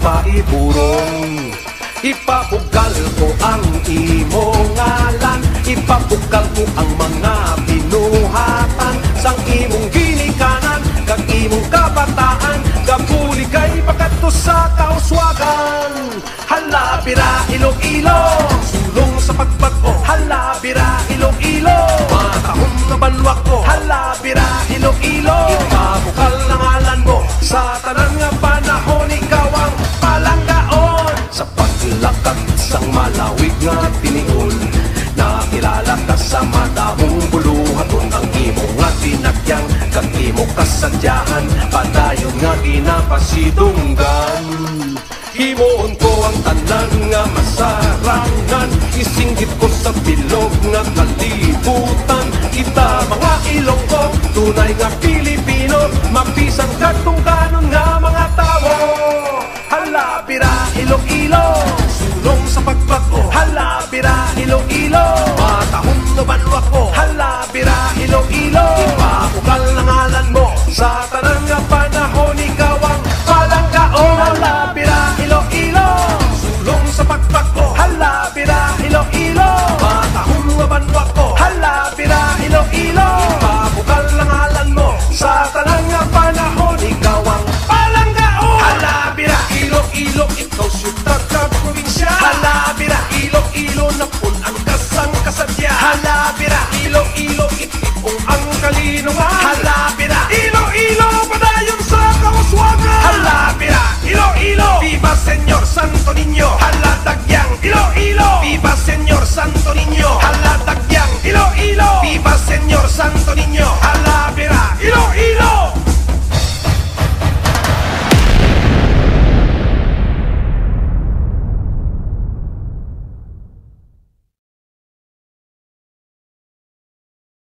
paiburong. Ipapugal ko ang imong ngalan, ipapugal ko ang mga binuhatan sang imong ginikanan, kag imong kabataan, gabuli kay pagkadto sa kauswagan. Hala bira Iloilo, sulong sa pagbago. Hala bira Iloilo, matahong na banwa ko. Hala bira Iloilo, ipabukal ang ngalan mo sa tanan nga panahon, ikaw ang palanggaon. Sa paglakad sang malawig nga tiniol, nakilala ka sa madamong buluhaton. Ang imo nga tinakyang, kag imo kasadyahan, padayon nga ginapasidunggan. Himuon ko ang tanan nga masarangan, isinggit ko sa bilog nga kalibutan. Kita mga Ilonggo, tunay nga Pilipino.